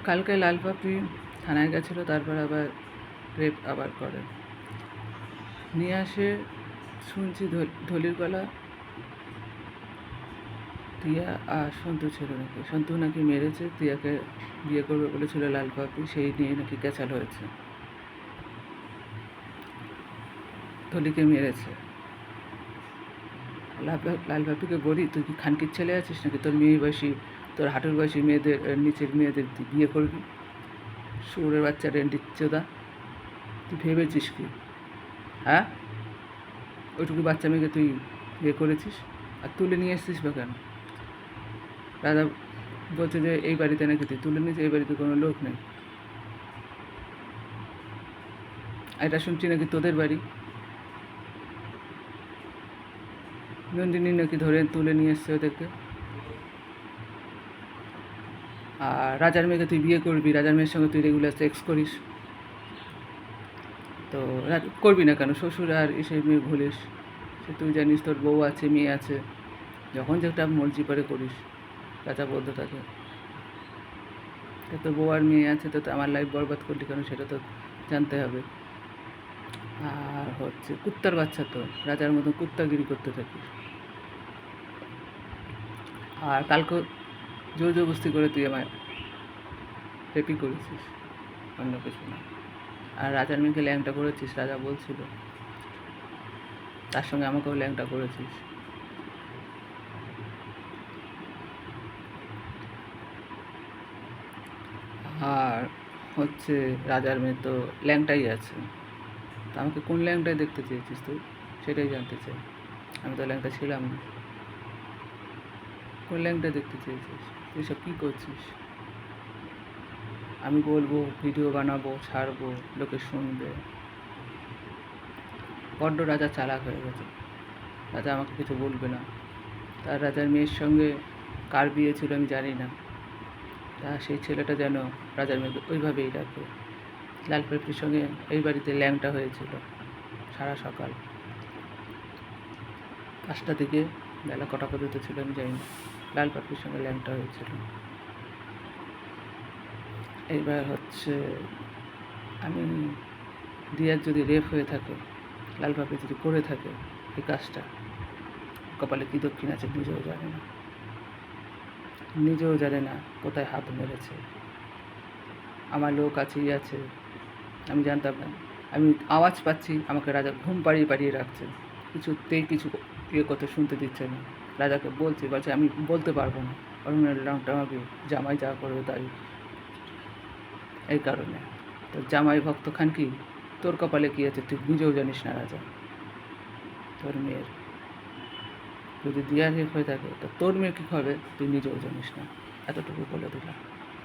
কালকে লাল পাপড়ি থানায় গেছিলো, তারপর আবার রেপ আবার করে নিয়ে আসে। শুনছি ধলির গলা টিয়া আর সন্তু ছিল নাকি, সন্তু নাকি মেরেছে, টিয়াকে বিয়ে করবে বলেছিল লাল পাপড়ি, সেই নিয়ে নাকি ক্যাচাল হয়েছে, ধলিকে মেরেছে। লাল পাপড়িকে বলি, তুই কি খানকির ছেলে আছিস নাকি? তোর মেয়ে বয়সী, তোর হাঁটুর বয়সী মেয়েদের, নিচের মেয়েদের বিয়ে করবি? শুয়োরের বাচ্চা রেন্ডিচ্চোদা, তুই ভেবেছিস কি? হ্যাঁ, ওইটুকু বাচ্চা মেয়েকে তুই বিয়ে করেছিস আর তুলে নিয়ে এসছিস বা কেন? দাদা বলছে যে এই বাড়িতে নাকি তুই তুলে নিয়েছিস, এই বাড়িতে কোনো লোক নেই। এটা শুনছি নাকি তোদের বাড়ি, নন্দিনী নাকি ধরে তুলে নিয়ে এসছে ওদেরকে। আর রাজার মেয়েকে তুই বিয়ে করবি, রাজার মেয়ের সঙ্গে তুই রেগুলার সেক্স করিস, তো করবি না কেন? শ্বশুর আর এসে মেয়ে ভুলিস, সে তুই জানিস তোর বউ আছে, মেয়ে আছে, যখন যেটা মর্জি করে করিস। রাজা বলতে থাকে, তোর বউ আর মেয়ে আছে, তো আমার লাইফ বরবাদ করলি কেন সেটা তো জানতে হবে। আর হচ্ছে কুত্তার বাচ্চা, তো রাজার মতো কুত্তাগিরি করতে থাকিস। আর কালকে জোর জবরদস্তি করে তুই আমায় রেপি করেছিস, অন্য কিছু না। আর রাজার মেয়েকে ল্যাংটা করেছিস, রাজা বলছিল, তার সঙ্গে আমাকেও ল্যাংটা করেছিস। আর হচ্ছে রাজার মেয়ে তো ল্যাংটাই আছে, তা আমাকে কোন ল্যাংটায় দেখতে চেয়েছিস তুই, সেটাই জানতে চাই। আমি তো ল্যাংটা ছিলাম না, কোন ল্যাংটা দেখতে চেয়েছিস? তুই সব কী করছিস? আমি বলবো, ভিডিও বানাবো, ছাড়বো, লোকে শুনবে। বড্ড রাজা চালাক হয়ে গেছে, রাজা আমাকে কিছু বলবে না। তার রাজার মেয়ের সঙ্গে কার বিয়ে ছিল আমি জানি না, তা সেই ছেলেটা যেন রাজার মেয়েকে ওইভাবেই রাখে। লাল পাপড়ির সঙ্গে এই বাড়িতে ল্যাংটা হয়েছিল সারা সকাল 5টা থেকে বেলা কটা পর্যন্ত ছিল আমি জানি না, লাল পাপড়ির সঙ্গে ল্যাংটা হয়েছিল। এইবার হচ্ছে আমি, দিয়ার যদি রেপ হয়ে থাকে, লাল পাপড়ি যদি করে থাকে এই কাজটা, কপালে কী দক্ষিণ আছে নিজেও জানে না, নিজেও জানে না কোথায় হাত মেরেছে। আমার লোক আছেই আছে, আমি জানতাম না। আমি আওয়াজ পাচ্ছি, আমাকে রাজা ঘুম পাড়িয়ে পাড়িয়ে রাখছে, কিছুতেই কিছু ইয়ে করতে শুনতে দিচ্ছে না। রাজাকে বলছে আমি বলতে পারবো না, অরুণের রঙটা আমাকে জামাই যা করবে তাই। এই কারণে তো জামাই ভক্ত খান কি, তোর কপালে কী আছে তুই নিজেও জানিস না রাজা। তোর মেয়ের যদি দিয়ার রেপ হয়ে থাকে তো তোর মেয়ে কী হবে তুই নিজেও জানিস না, এতটুকু বলে দিলাম।